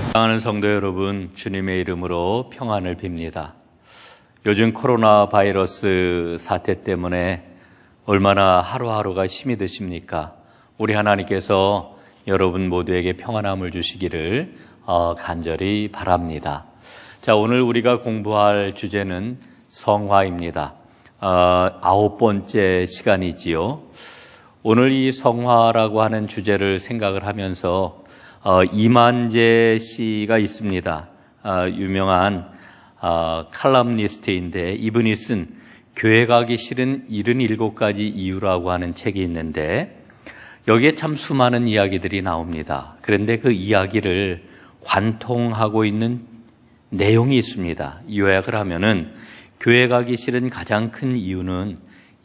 사랑하는 성도 여러분, 주님의 이름으로 평안을 빕니다. 요즘 코로나 바이러스 사태 때문에 얼마나 하루하루가 힘이 드십니까? 우리 하나님께서 여러분 모두에게 평안함을 주시기를 간절히 바랍니다. 자, 오늘 우리가 공부할 주제는 성화입니다. 9번째 시간이지요. 오늘 이 성화라고 하는 주제를 생각을 하면서 이만재 씨가 있습니다. 유명한 칼럼니스트인데 이분이 쓴 교회 가기 싫은 77가지 이유라고 하는 책이 있는데 여기에 참 수많은 이야기들이 나옵니다. 그런데 그 이야기를 관통하고 있는 내용이 있습니다. 요약을 하면은 교회 가기 싫은 가장 큰 이유는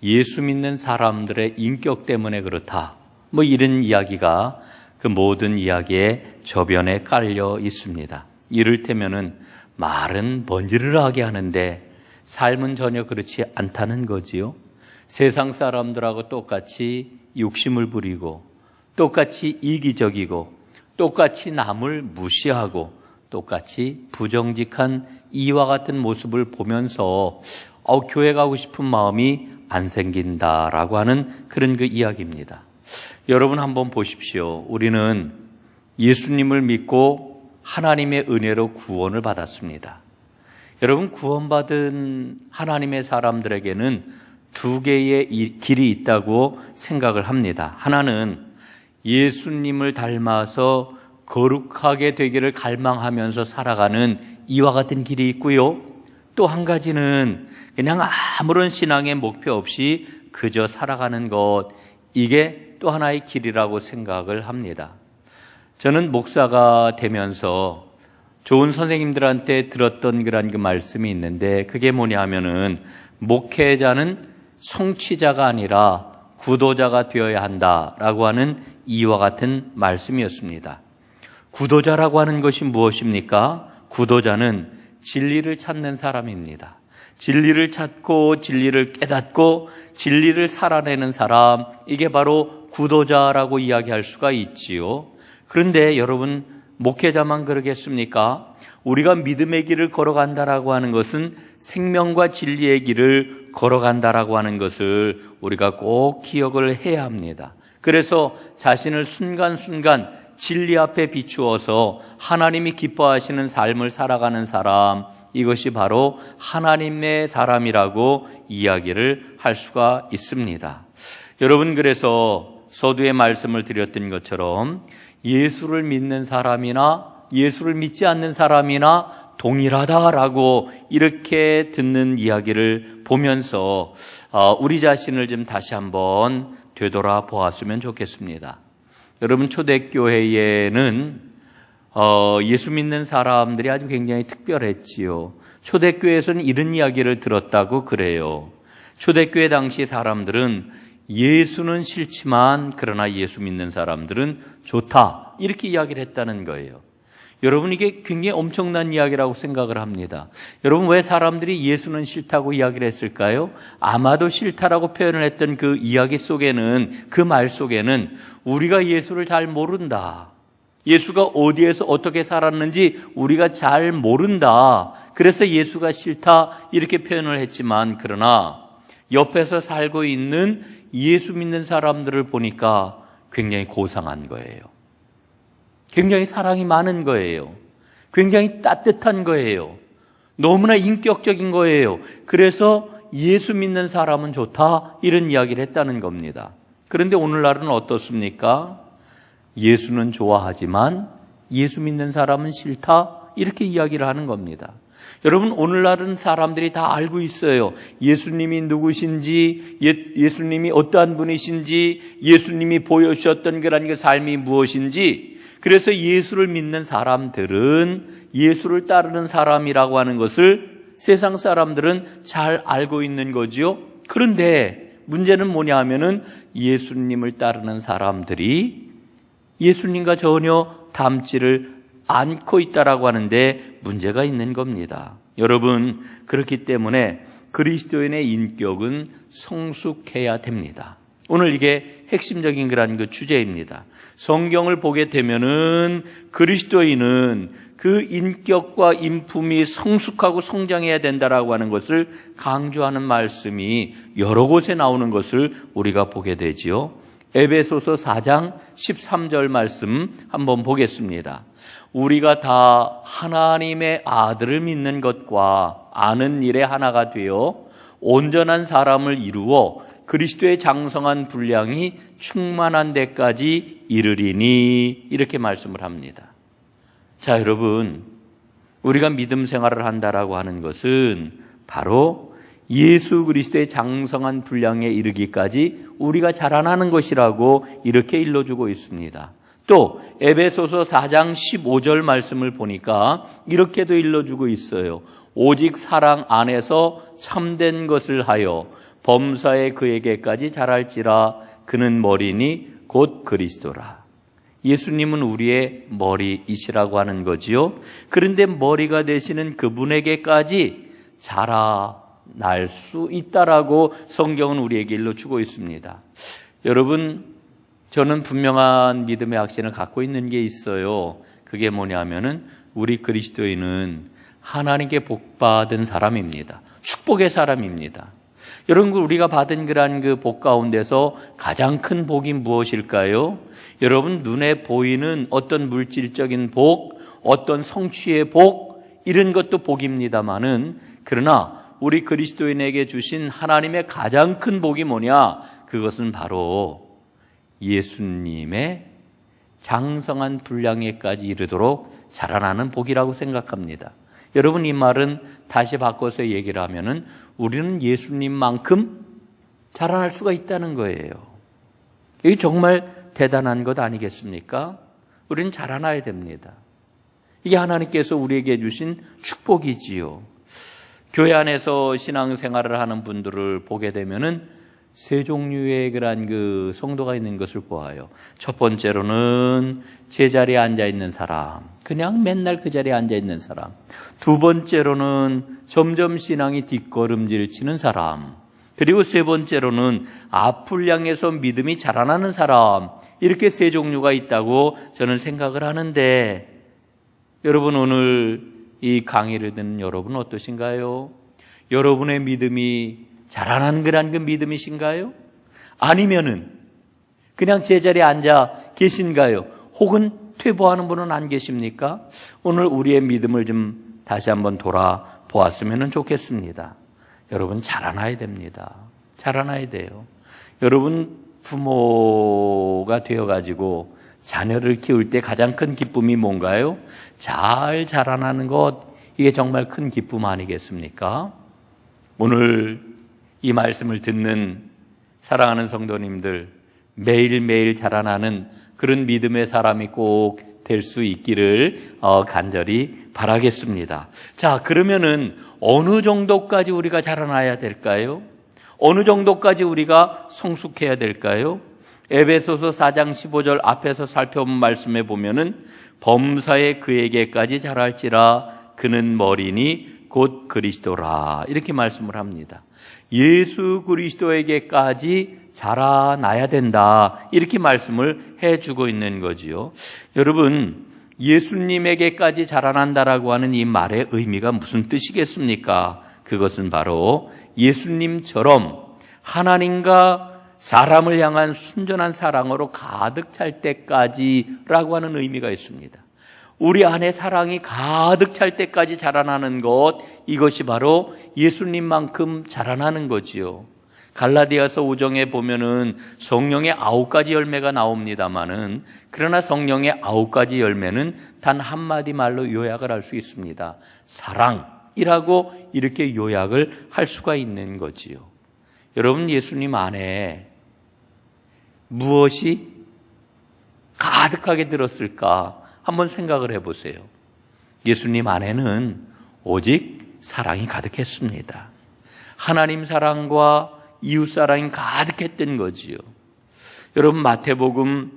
예수 믿는 사람들의 인격 때문에 그렇다. 이런 이야기가 그 모든 이야기의 저변에 깔려 있습니다. 이를테면은 말은 번지르르하게 하는데 삶은 전혀 그렇지 않다는 거지요. 세상 사람들하고 똑같이 욕심을 부리고 똑같이 이기적이고 똑같이 남을 무시하고 똑같이 부정직한 이와 같은 모습을 보면서 교회 가고 싶은 마음이 안 생긴다라고 하는 그런 그 이야기입니다. 여러분 한번 보십시오. 우리는 예수님을 믿고 하나님의 은혜로 구원을 받았습니다. 여러분, 구원받은 하나님의 사람들에게는 두 개의 길이 있다고 생각을 합니다. 하나는 예수님을 닮아서 거룩하게 되기를 갈망하면서 살아가는 이와 같은 길이 있고요. 또 한 가지는 그냥 아무런 신앙의 목표 없이 그저 살아가는 것, 이게 또 하나의 길이라고 생각을 합니다. 저는 목사가 되면서 좋은 선생님들한테 들었던 그런 그 말씀이 있는데 그게 뭐냐 하면은 목회자는 성취자가 아니라 구도자가 되어야 한다라고 하는 이와 같은 말씀이었습니다. 구도자라고 하는 것이 무엇입니까? 구도자는 진리를 찾는 사람입니다. 진리를 찾고 진리를 깨닫고 진리를 살아내는 사람, 이게 바로 구도자라고 이야기할 수가 있지요. 그런데 여러분, 목회자만 그러겠습니까? 우리가 믿음의 길을 걸어간다라고 하는 것은 생명과 진리의 길을 걸어간다라고 하는 것을 우리가 꼭 기억을 해야 합니다. 그래서 자신을 순간순간 진리 앞에 비추어서 하나님이 기뻐하시는 삶을 살아가는 사람, 이것이 바로 하나님의 사람이라고 이야기를 할 수가 있습니다. 여러분, 그래서 서두에 말씀을 드렸던 것처럼 예수를 믿는 사람이나 예수를 믿지 않는 사람이나 동일하다라고 이렇게 듣는 이야기를 보면서 우리 자신을 좀 다시 한번 되돌아보았으면 좋겠습니다. 여러분, 초대교회에는 예수 믿는 사람들이 아주 굉장히 특별했지요. 초대교회에서는 이런 이야기를 들었다고 그래요. 초대교회 당시 사람들은 예수는 싫지만 그러나 예수 믿는 사람들은 좋다, 이렇게 이야기를 했다는 거예요. 여러분, 이게 굉장히 엄청난 이야기라고 생각을 합니다. 여러분, 왜 사람들이 예수는 싫다고 이야기를 했을까요? 아마도 싫다라고 표현을 했던 그 이야기 속에는, 그 말 속에는 우리가 예수를 잘 모른다, 예수가 어디에서 어떻게 살았는지 우리가 잘 모른다, 그래서 예수가 싫다, 이렇게 표현을 했지만, 그러나 옆에서 살고 있는 예수 믿는 사람들을 보니까 굉장히 고상한 거예요. 굉장히 사랑이 많은 거예요. 굉장히 따뜻한 거예요. 너무나 인격적인 거예요. 그래서 예수 믿는 사람은 좋다, 이런 이야기를 했다는 겁니다. 그런데 오늘날은 어떻습니까? 예수는 좋아하지만 예수 믿는 사람은 싫다, 이렇게 이야기를 하는 겁니다. 여러분, 오늘날은 사람들이 다 알고 있어요. 예수님이 누구신지, 예수님이 어떠한 분이신지, 예수님이 보여주셨던 그런 그 삶이 무엇인지. 그래서 예수를 믿는 사람들은 예수를 따르는 사람이라고 하는 것을 세상 사람들은 잘 알고 있는 거지요. 그런데 문제는 뭐냐 하면은 예수님을 따르는 사람들이 예수님과 전혀 닮지를 않고 있다라고 하는데 문제가 있는 겁니다. 여러분, 그렇기 때문에 그리스도인의 인격은 성숙해야 됩니다. 오늘 이게 핵심적인 그런 그 주제입니다. 성경을 보게 되면은 그리스도인은 그 인격과 인품이 성숙하고 성장해야 된다라고 하는 것을 강조하는 말씀이 여러 곳에 나오는 것을 우리가 보게 되지요. 에베소서 4장 13절 말씀 한번 보겠습니다. 우리가 다 하나님의 아들을 믿는 것과 아는 일에 하나가 되어 온전한 사람을 이루어 그리스도의 장성한 분량이 충만한 데까지 이르리니, 이렇게 말씀을 합니다. 자, 여러분, 우리가 믿음 생활을 한다라고 하는 것은 바로 예수 그리스도의 장성한 분량에 이르기까지 우리가 자라나는 것이라고 이렇게 일러주고 있습니다. 또 에베소서 4장 15절 말씀을 보니까 이렇게도 일러주고 있어요. 오직 사랑 안에서 참된 것을 하여 범사에 그에게까지 자랄지라. 그는 머리니 곧 그리스도라. 예수님은 우리의 머리이시라고 하는 거지요. 그런데 머리가 되시는 그분에게까지 자라날 수 있다라고 성경은 우리에게 일러주고 있습니다. 여러분, 저는 분명한 믿음의 확신을 갖고 있는 게 있어요. 그게 뭐냐면은 우리 그리스도인은 하나님께 복받은 사람입니다. 축복의 사람입니다. 여러분, 우리가 받은 그러한 그 복 가운데서 가장 큰 복이 무엇일까요? 여러분, 눈에 보이는 어떤 물질적인 복, 어떤 성취의 복, 이런 것도 복입니다마는, 그러나 우리 그리스도인에게 주신 하나님의 가장 큰 복이 뭐냐? 그것은 바로 예수님의 장성한 분량에까지 이르도록 자라나는 복이라고 생각합니다. 여러분, 이 말은 다시 바꿔서 얘기를 하면은 우리는 예수님만큼 자라날 수가 있다는 거예요. 이게 정말 대단한 것 아니겠습니까? 우리는 자라나야 됩니다. 이게 하나님께서 우리에게 주신 축복이지요. 교회 안에서 신앙생활을 하는 분들을 보게 되면은 세 종류의 그런 그 성도가 있는 것을 보아요. 첫 번째로는 제자리에 앉아 있는 사람, 그냥 맨날 그 자리에 앉아 있는 사람. 두 번째로는 점점 신앙이 뒷걸음질 치는 사람. 그리고 세 번째로는 앞을 향해서 믿음이 자라나는 사람. 이렇게 세 종류가 있다고 저는 생각을 하는데, 여러분, 오늘 이 강의를 듣는 여러분은 어떠신가요? 여러분의 믿음이 자라나는 그런 그 믿음이신가요? 아니면은 그냥 제자리에 앉아 계신가요? 혹은 퇴보하는 분은 안 계십니까? 오늘 우리의 믿음을 좀 다시 한번 돌아보았으면 좋겠습니다. 여러분, 자라나야 됩니다. 자라나야 돼요. 여러분, 부모가 되어가지고 자녀를 키울 때 가장 큰 기쁨이 뭔가요? 잘 자라나는 것, 이게 정말 큰 기쁨 아니겠습니까? 오늘 이 말씀을 듣는 사랑하는 성도님들, 매일매일 자라나는 그런 믿음의 사람이 꼭 될 수 있기를 간절히 바라겠습니다. 자, 그러면은 어느 정도까지 우리가 자라나야 될까요? 어느 정도까지 우리가 성숙해야 될까요? 에베소서 4장 15절 앞에서 살펴본 말씀에 보면은 범사에 그에게까지 자랄지라. 그는 머리니 곧 그리스도라. 이렇게 말씀을 합니다. 예수 그리스도에게까지 자라나야 된다, 이렇게 말씀을 해주고 있는 거지요. 여러분, 예수님에게까지 자라난다라고 하는 이 말의 의미가 무슨 뜻이겠습니까? 그것은 바로 예수님처럼 하나님과 사람을 향한 순전한 사랑으로 가득 찰 때까지라고 하는 의미가 있습니다. 우리 안에 사랑이 가득 찰 때까지 자라나는 것, 이것이 바로 예수님만큼 자라나는 거지요. 갈라디아서 5장에 보면은 성령의 9가지 열매가 나옵니다마는, 그러나 성령의 9가지 열매는 단 한마디 말로 요약을 할 수 있습니다. 사랑이라고 이렇게 요약을 할 수가 있는 거지요. 여러분, 예수님 안에 무엇이 가득하게 들었을까? 한번 생각을 해보세요. 예수님 안에는 오직 사랑이 가득했습니다. 하나님 사랑과 이웃 사랑이 가득했던 거지요. 여러분, 마태복음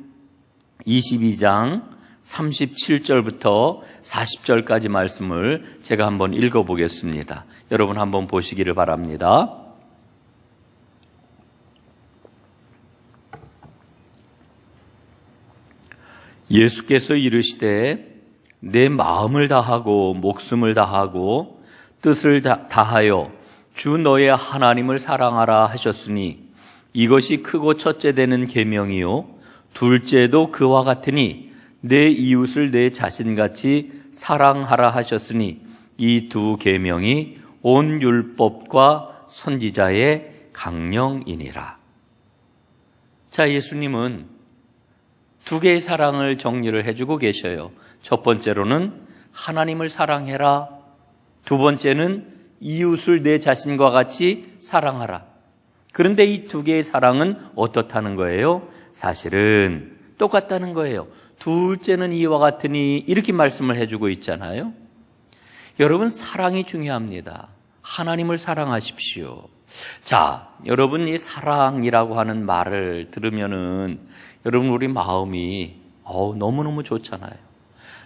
22장 37절부터 40절까지 말씀을 제가 한번 읽어보겠습니다. 여러분 한번 보시기를 바랍니다. 예수께서 이르시되 내 마음을 다하고 목숨을 다하고 뜻을 다하여 주 너의 하나님을 사랑하라 하셨으니 이것이 크고 첫째 되는 계명이요 둘째도 그와 같으니 내 이웃을 내 자신같이 사랑하라 하셨으니 이 두 계명이 온 율법과 선지자의 강령이니라. 자, 예수님은 두 개의 사랑을 정리를 해주고 계셔요. 첫 번째로는 하나님을 사랑해라. 두 번째는 이웃을 내 자신과 같이 사랑하라. 그런데 이 두 개의 사랑은 어떻다는 거예요? 사실은 똑같다는 거예요. 둘째는 이와 같으니 이렇게 말씀을 해주고 있잖아요. 여러분, 사랑이 중요합니다. 하나님을 사랑하십시오. 자, 여러분, 이 사랑이라고 하는 말을 들으면은 여러분 우리 마음이 너무너무 좋잖아요.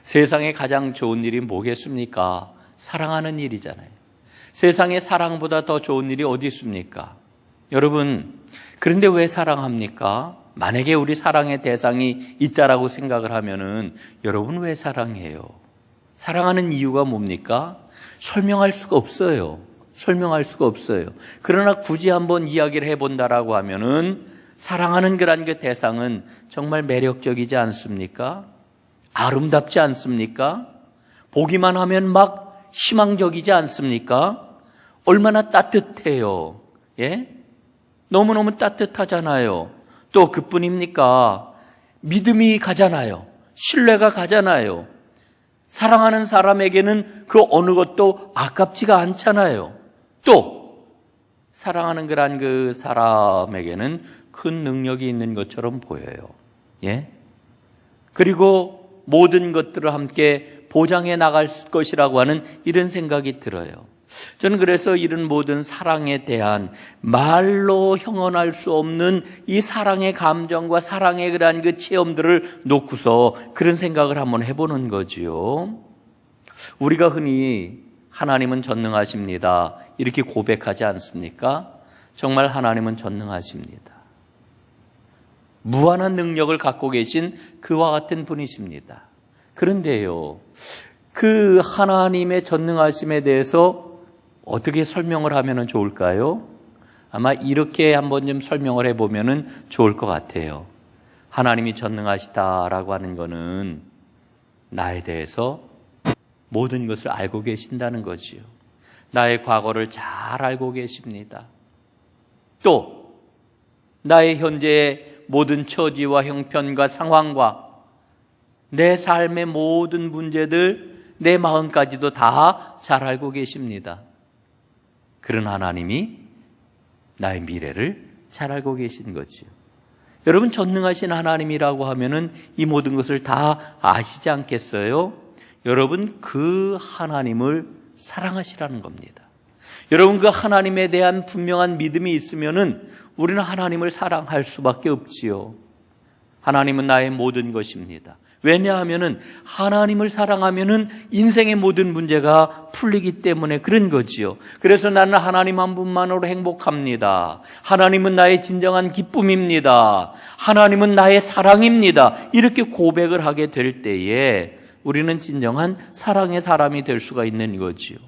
세상에 가장 좋은 일이 뭐겠습니까? 사랑하는 일이잖아요. 세상에 사랑보다 더 좋은 일이 어디 있습니까? 여러분, 그런데 왜 사랑합니까? 만약에 우리 사랑의 대상이 있다라고 생각을 하면은 여러분 왜 사랑해요? 사랑하는 이유가 뭡니까? 설명할 수가 없어요. 설명할 수가 없어요. 그러나 굳이 한번 이야기를 해본다라고 하면은 사랑하는 그런 그 대상은 정말 매력적이지 않습니까? 아름답지 않습니까? 보기만 하면 막 희망적이지 않습니까? 얼마나 따뜻해요. 예? 너무너무 따뜻하잖아요. 또 그뿐입니까? 믿음이 가잖아요. 신뢰가 가잖아요. 사랑하는 사람에게는 그 어느 것도 아깝지가 않잖아요. 또 사랑하는 그런 그 사람에게는 큰 능력이 있는 것처럼 보여요. 예? 그리고 모든 것들을 함께 보장해 나갈 것이라고 하는 이런 생각이 들어요. 저는 그래서 이런 모든 사랑에 대한 말로 형언할 수 없는 이 사랑의 감정과 사랑의 그러한 그 체험들을 놓고서 그런 생각을 한번 해보는 거지요. 우리가 흔히 하나님은 전능하십니다 이렇게 고백하지 않습니까? 정말 하나님은 전능하십니다. 무한한 능력을 갖고 계신 그와 같은 분이십니다. 그런데요, 그 하나님의 전능하심에 대해서 어떻게 설명을 하면 좋을까요? 아마 이렇게 한번 좀 설명을 해보면 좋을 것 같아요. 하나님이 전능하시다라고 하는 것은 나에 대해서 모든 것을 알고 계신다는 거지요. 나의 과거를 잘 알고 계십니다. 또 나의 현재의 모든 처지와 형편과 상황과 내 삶의 모든 문제들, 내 마음까지도 다 잘 알고 계십니다. 그런 하나님이 나의 미래를 잘 알고 계신 거지요. 여러분, 전능하신 하나님이라고 하면은 이 모든 것을 다 아시지 않겠어요? 여러분, 그 하나님을 사랑하시라는 겁니다. 여러분, 그 하나님에 대한 분명한 믿음이 있으면은 우리는 하나님을 사랑할 수밖에 없지요. 하나님은 나의 모든 것입니다. 왜냐하면은 하나님을 사랑하면은 인생의 모든 문제가 풀리기 때문에 그런 거지요. 그래서 나는 하나님 한 분만으로 행복합니다. 하나님은 나의 진정한 기쁨입니다. 하나님은 나의 사랑입니다. 이렇게 고백을 하게 될 때에 우리는 진정한 사랑의 사람이 될 수가 있는 거지요.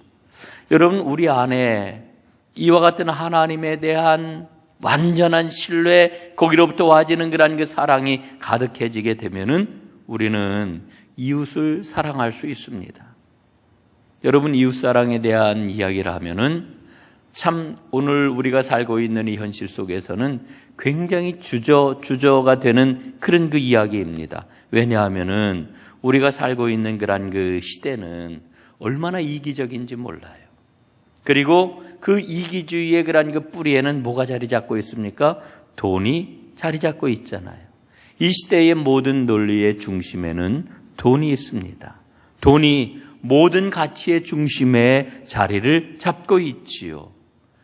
여러분, 우리 안에 이와 같은 하나님에 대한 완전한 신뢰, 거기로부터 와지는 그런 그 사랑이 가득해지게 되면은 우리는 이웃을 사랑할 수 있습니다. 여러분, 이웃사랑에 대한 이야기를 하면은 참 오늘 우리가 살고 있는 이 현실 속에서는 굉장히 주저가 되는 그런 그 이야기입니다. 왜냐하면은 우리가 살고 있는 그런 그 시대는 얼마나 이기적인지 몰라요. 그리고 그 이기주의의 그런 그 뿌리에는 뭐가 자리 잡고 있습니까? 돈이 자리 잡고 있잖아요. 이 시대의 모든 논리의 중심에는 돈이 있습니다. 돈이 모든 가치의 중심에 자리를 잡고 있지요.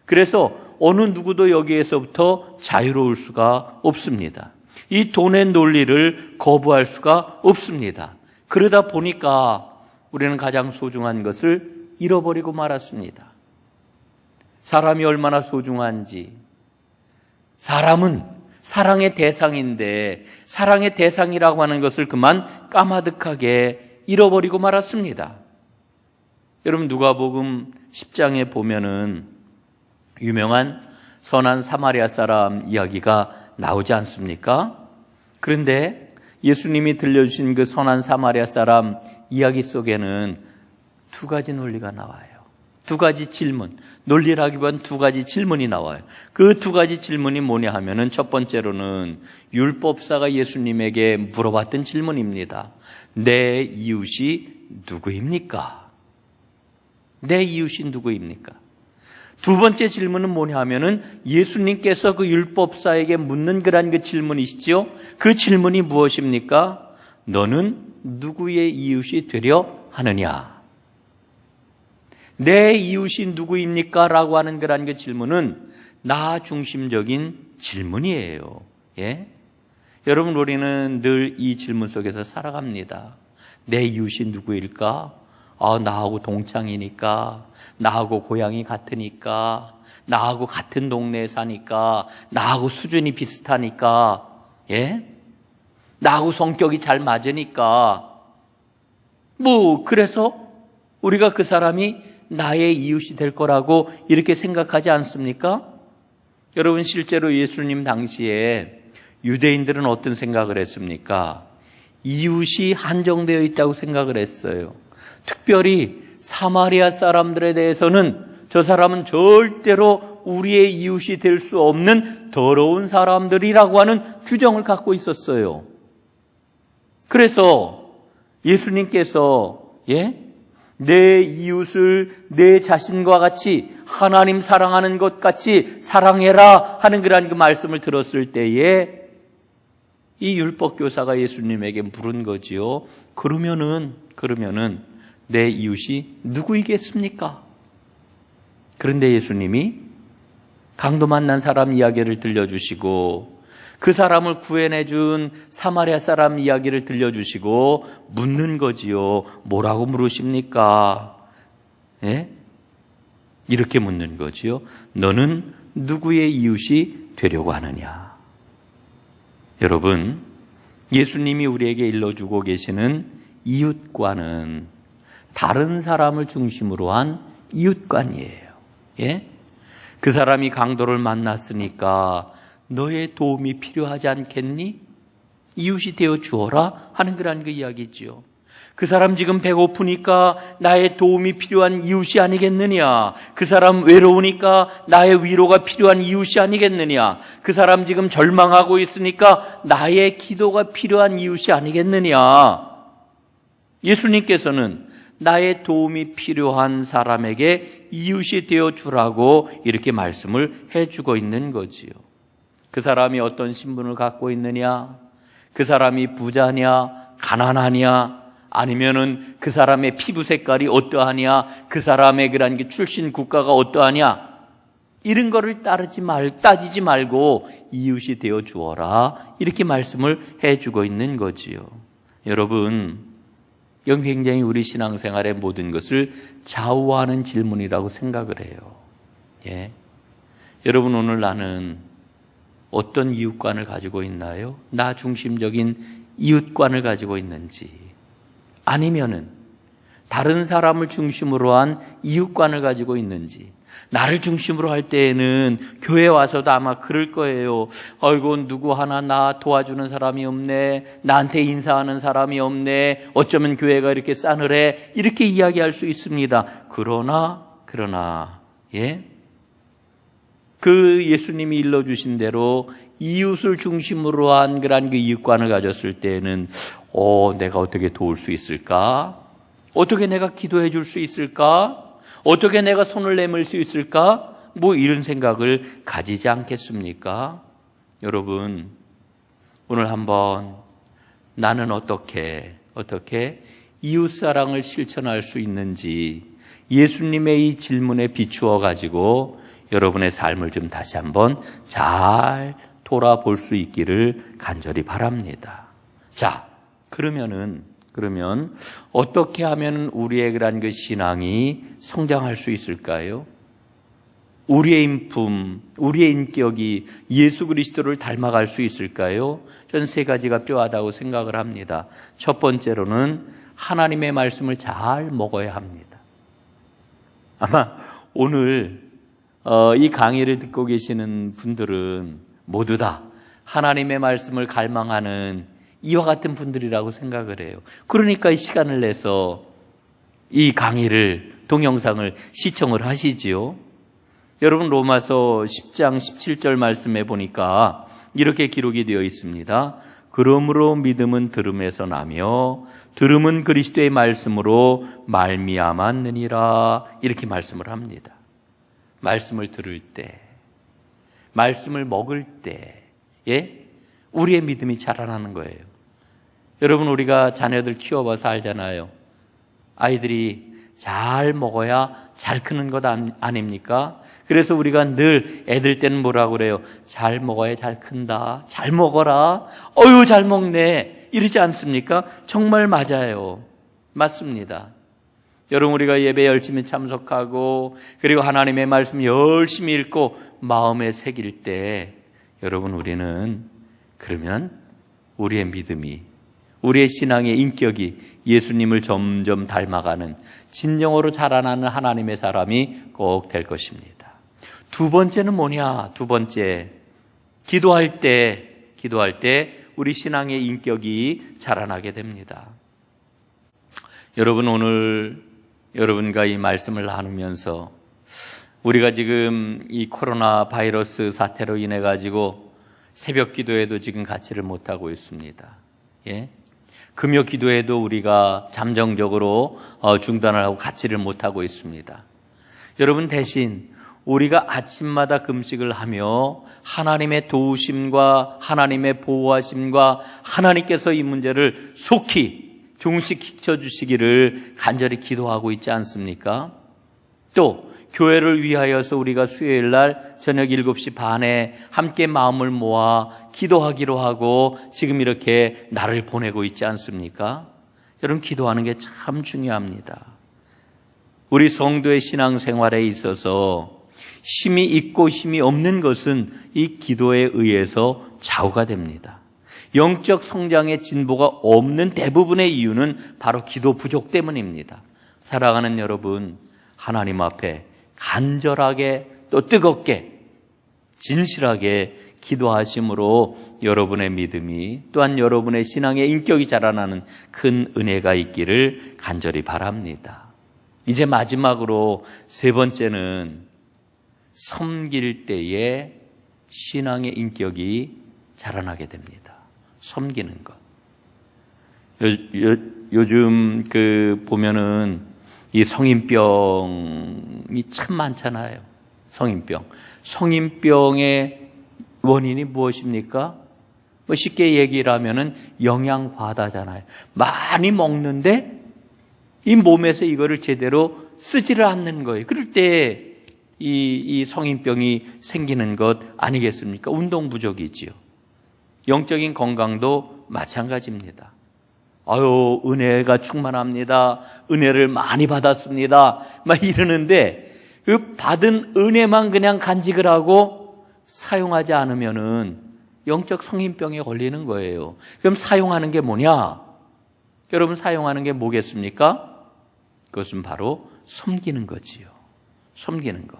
그래서 어느 누구도 여기에서부터 자유로울 수가 없습니다. 이 돈의 논리를 거부할 수가 없습니다. 그러다 보니까 우리는 가장 소중한 것을 잃어버리고 말았습니다. 사람이 얼마나 소중한지, 사람은 사랑의 대상인데 사랑의 대상이라고 하는 것을 그만 까마득하게 잃어버리고 말았습니다. 여러분 누가복음 10장에 보면은 유명한 선한 사마리아 사람 이야기가 나오지 않습니까? 그런데 예수님이 들려주신 그 선한 사마리아 사람 이야기 속에는 두 가지 논리가 나와요. 두 가지 질문, 논리라기보다는 두 가지 질문이 나와요. 그 두 가지 질문이 뭐냐 하면은 첫 번째로는 율법사가 예수님에게 물어봤던 질문입니다. 내 이웃이 누구입니까? 내 이웃이 누구입니까? 두 번째 질문은 뭐냐 하면은 예수님께서 그 율법사에게 묻는 그 질문이시죠. 그 질문이 무엇입니까? 너는 누구의 이웃이 되려 하느냐? 내 이웃이 누구입니까? 라고 하는 그 질문은 나 중심적인 질문이에요. 예? 여러분, 우리는 늘 이 질문 속에서 살아갑니다. 내 이웃이 누구일까? 나하고 동창이니까, 나하고 고향이 같으니까, 나하고 같은 동네에 사니까, 나하고 수준이 비슷하니까, 예? 나하고 성격이 잘 맞으니까, 그래서 우리가 그 사람이 나의 이웃이 될 거라고 이렇게 생각하지 않습니까? 여러분, 실제로 예수님 당시에 유대인들은 어떤 생각을 했습니까? 이웃이 한정되어 있다고 생각을 했어요. 특별히 사마리아 사람들에 대해서는 저 사람은 절대로 우리의 이웃이 될 수 없는 더러운 사람들이라고 하는 규정을 갖고 있었어요. 그래서 예수님께서 내 이웃을 내 자신과 같이 하나님 사랑하는 것 같이 사랑해라 하는 그 말씀을 들었을 때에 이 율법교사가 예수님에게 물은 거지요. 그러면은 내 이웃이 누구이겠습니까? 그런데 예수님이 강도 만난 사람 이야기를 들려주시고 그 사람을 구해내준 사마리아 사람 이야기를 들려주시고 묻는 거지요. 뭐라고 물으십니까? 예? 이렇게 묻는 거지요. 너는 누구의 이웃이 되려고 하느냐? 여러분, 예수님이 우리에게 일러주고 계시는 이웃관은 다른 사람을 중심으로 한 이웃관이에요. 예? 그 사람이 강도를 만났으니까 너의 도움이 필요하지 않겠니? 이웃이 되어 주어라 하는 그 이야기지요. 그 사람 지금 배고프니까 나의 도움이 필요한 이웃이 아니겠느냐? 그 사람 외로우니까 나의 위로가 필요한 이웃이 아니겠느냐? 그 사람 지금 절망하고 있으니까 나의 기도가 필요한 이웃이 아니겠느냐? 예수님께서는 나의 도움이 필요한 사람에게 이웃이 되어 주라고 이렇게 말씀을 해주고 있는 거지요. 그 사람이 어떤 신분을 갖고 있느냐? 그 사람이 부자냐? 가난하냐? 아니면은 그 사람의 피부 색깔이 어떠하냐? 그 사람의 출신 국가가 어떠하냐? 이런 거를 따지지 말고 이웃이 되어 주어라. 이렇게 말씀을 해주고 있는 거지요. 여러분, 이건 굉장히 우리 신앙생활의 모든 것을 좌우하는 질문이라고 생각을 해요. 예. 여러분, 오늘 나는 어떤 이웃관을 가지고 있나요? 나 중심적인 이웃관을 가지고 있는지, 아니면은 다른 사람을 중심으로 한 이웃관을 가지고 있는지. 나를 중심으로 할 때에는 교회 와서도 아마 그럴 거예요. 아이고, 누구 하나 나 도와주는 사람이 없네. 나한테 인사하는 사람이 없네. 어쩌면 교회가 이렇게 싸늘해. 이렇게 이야기할 수 있습니다. 그러나 예? 그 예수님이 일러주신 대로 이웃을 중심으로 한 그 이웃관을 가졌을 때는 내가 어떻게 도울 수 있을까? 어떻게 내가 기도해 줄 수 있을까? 어떻게 내가 손을 내밀 수 있을까? 이런 생각을 가지지 않겠습니까? 여러분, 오늘 한번 나는 어떻게 이웃사랑을 실천할 수 있는지 예수님의 이 질문에 비추어 가지고 여러분의 삶을 좀 다시 한번 잘 돌아볼 수 있기를 간절히 바랍니다. 자, 그러면 어떻게 하면 우리의 그 신앙이 성장할 수 있을까요? 우리의 인품, 우리의 인격이 예수 그리스도를 닮아갈 수 있을까요? 저는 세 가지가 필요하다고 생각을 합니다. 첫 번째로는 하나님의 말씀을 잘 먹어야 합니다. 아마 오늘 이 강의를 듣고 계시는 분들은 모두 다 하나님의 말씀을 갈망하는 이와 같은 분들이라고 생각을 해요. 그러니까 이 시간을 내서 이 강의를, 동영상을 시청을 하시지요. 여러분, 로마서 10장 17절 말씀에 보니까 이렇게 기록이 되어 있습니다. 그러므로 믿음은 들음에서 나며 들음은 그리스도의 말씀으로 말미암았느니라. 이렇게 말씀을 합니다. 말씀을 들을 때, 말씀을 먹을 때, 우리의 믿음이 자라나는 거예요. 여러분, 우리가 자녀들 키워봐서 알잖아요. 아이들이 잘 먹어야 잘 크는 것 아닙니까? 그래서 우리가 늘 애들 때는 뭐라고 그래요? 잘 먹어야 잘 큰다. 잘 먹어라. 어유, 잘 먹네. 이러지 않습니까? 정말 맞아요. 맞습니다. 여러분, 우리가 예배 열심히 참석하고 그리고 하나님의 말씀 열심히 읽고 마음에 새길 때 여러분, 우리는 그러면 우리의 믿음이, 우리의 신앙의 인격이 예수님을 점점 닮아가는 진정으로 자라나는 하나님의 사람이 꼭 될 것입니다. 두 번째는 뭐냐? 두 번째, 기도할 때 우리 신앙의 인격이 자라나게 됩니다. 여러분, 오늘 여러분과 이 말씀을 나누면서 우리가 지금 이 코로나 바이러스 사태로 인해 가지고 새벽 기도에도 지금 같이를 못하고 있습니다. 금요 기도에도 우리가 잠정적으로 중단을 하고 같이를 못하고 있습니다. 여러분, 대신 우리가 아침마다 금식을 하며 하나님의 도우심과 하나님의 보호하심과 하나님께서 이 문제를 속히 종식시켜 주시기를 간절히 기도하고 있지 않습니까? 또 교회를 위하여서 우리가 수요일 날 저녁 7시 반에 함께 마음을 모아 기도하기로 하고 지금 이렇게 날을 보내고 있지 않습니까? 여러분, 기도하는 게 참 중요합니다. 우리 성도의 신앙생활에 있어서 힘이 있고 힘이 없는 것은 이 기도에 의해서 좌우가 됩니다. 영적 성장의 진보가 없는 대부분의 이유는 바로 기도 부족 때문입니다. 사랑하는 여러분, 하나님 앞에 간절하게 또 뜨겁게 진실하게 기도하심으로 여러분의 믿음이 또한 여러분의 신앙의 인격이 자라나는 큰 은혜가 있기를 간절히 바랍니다. 이제 마지막으로 세 번째는 섬길 때에 신앙의 인격이 자라나게 됩니다. 섬기는 것. 요즘 보면은 이 성인병이 참 많잖아요. 성인병의 원인이 무엇입니까? 쉽게 얘기를 하면은 영양 과다잖아요. 많이 먹는데 이 몸에서 이거를 제대로 쓰지를 않는 거예요. 그럴 때 이 성인병이 생기는 것 아니겠습니까? 운동 부족이지요. 영적인 건강도 마찬가지입니다. 은혜가 충만합니다. 은혜를 많이 받았습니다. 막 이러는데 그 받은 은혜만 그냥 간직을 하고 사용하지 않으면은 영적 성인병에 걸리는 거예요. 그럼 사용하는 게 뭐냐? 여러분, 사용하는 게 뭐겠습니까? 그것은 바로 섬기는 거지요. 섬기는 것.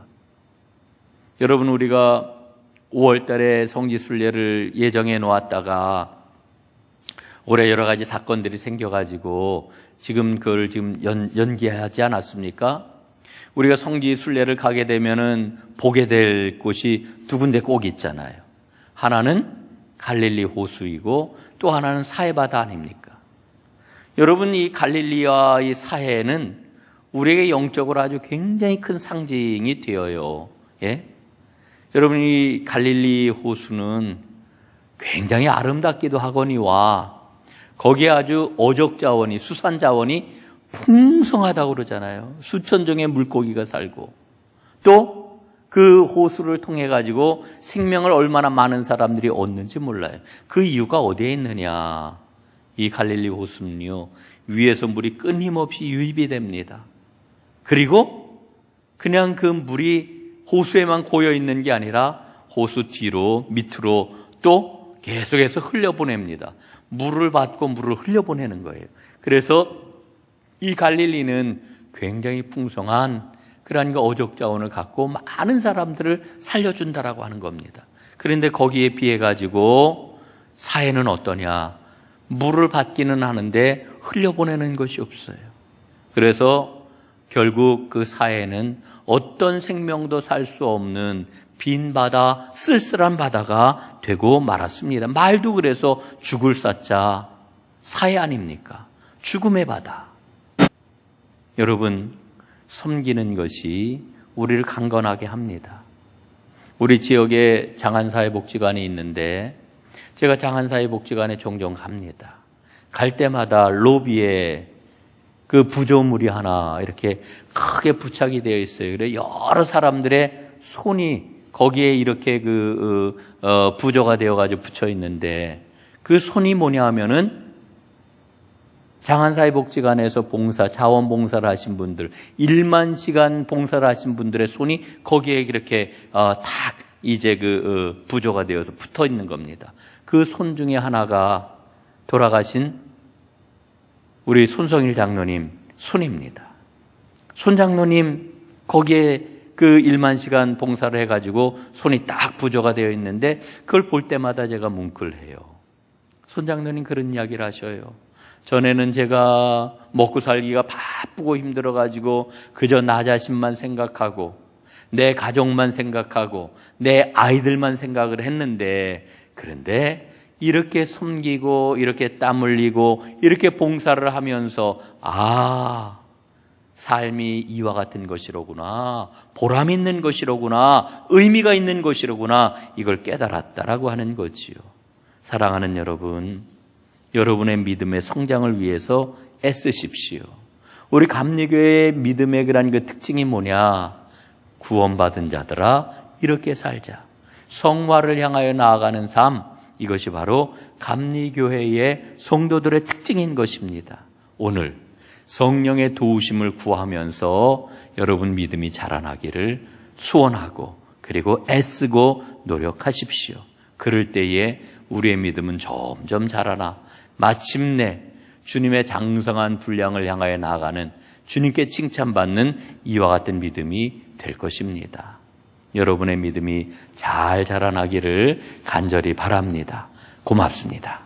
여러분, 우리가 5월 달에 성지순례를 예정해 놓았다가 올해 여러 가지 사건들이 생겨가지고 지금 그걸 연기하지 않았습니까? 우리가 성지순례를 가게 되면은 보게 될 곳이 두 군데 꼭 있잖아요. 하나는 갈릴리 호수이고 또 하나는 사해바다 아닙니까? 여러분, 이 갈릴리와 이 사해는 우리에게 영적으로 아주 굉장히 큰 상징이 되어요. 여러분, 이 갈릴리 호수는 굉장히 아름답기도 하거니와 거기에 아주 어적자원이, 수산자원이 풍성하다고 그러잖아요. 수천 종의 물고기가 살고 또 그 호수를 통해 가지고 생명을 얼마나 많은 사람들이 얻는지 몰라요. 그 이유가 어디에 있느냐? 이 갈릴리 호수는요, 위에서 물이 끊임없이 유입이 됩니다. 그리고 그냥 그 물이 호수에만 고여 있는 게 아니라 호수 뒤로 밑으로 또 계속해서 흘려보냅니다. 물을 받고 물을 흘려보내는 거예요. 그래서 이 갈릴리는 굉장히 풍성한 그러한 어족 자원을 갖고 많은 사람들을 살려준다라고 하는 겁니다. 그런데 거기에 비해 가지고 사해는 어떠냐? 물을 받기는 하는데 흘려보내는 것이 없어요. 그래서 결국 그 사해는 어떤 생명도 살 수 없는 빈 바다, 쓸쓸한 바다가 되고 말았습니다. 말도 그래서 죽을 사자 사해 아닙니까? 죽음의 바다. 여러분, 섬기는 것이 우리를 강건하게 합니다. 우리 지역에 장안사회복지관이 있는데 제가 장안사회복지관에 종종 갑니다. 갈 때마다 로비에 그 부조물이 하나 이렇게 크게 부착이 되어 있어요. 그래 여러 사람들의 손이 거기에 이렇게 부조가 되어가지고 붙여 있는데 그 손이 뭐냐 하면은 장안사회복지관에서 자원봉사를 하신 분들, 1만 시간 봉사를 하신 분들의 손이 거기에 이렇게 탁 이제 부조가 되어서 붙어 있는 겁니다. 그 손 중에 하나가 돌아가신 우리 손성일 장로님 손입니다. 손 장로님 거기에 그 1만 시간 봉사를 해가지고 손이 딱 부조가 되어 있는데 그걸 볼 때마다 제가 뭉클해요. 손 장로님 그런 이야기를 하셔요. 전에는 제가 먹고 살기가 바쁘고 힘들어가지고 그저 나 자신만 생각하고 내 가족만 생각하고 내 아이들만 생각을 했는데 그런데 이렇게 섬기고 이렇게 땀 흘리고 이렇게 봉사를 하면서 삶이 이와 같은 것이로구나, 보람 있는 것이로구나, 의미가 있는 것이로구나 이걸 깨달았다라고 하는 거지요. 사랑하는 여러분, 여러분의 믿음의 성장을 위해서 애쓰십시오. 우리 감리교회의 믿음의 그런 그 특징이 뭐냐? 구원받은 자들아 이렇게 살자. 성화를 향하여 나아가는 삶, 이것이 바로 감리교회의 성도들의 특징인 것입니다. 오늘 성령의 도우심을 구하면서 여러분 믿음이 자라나기를 소원하고 그리고 애쓰고 노력하십시오. 그럴 때에 우리의 믿음은 점점 자라나 마침내 주님의 장성한 분량을 향하여 나아가는 주님께 칭찬받는 이와 같은 믿음이 될 것입니다. 여러분의 믿음이 잘 자라나기를 간절히 바랍니다. 고맙습니다.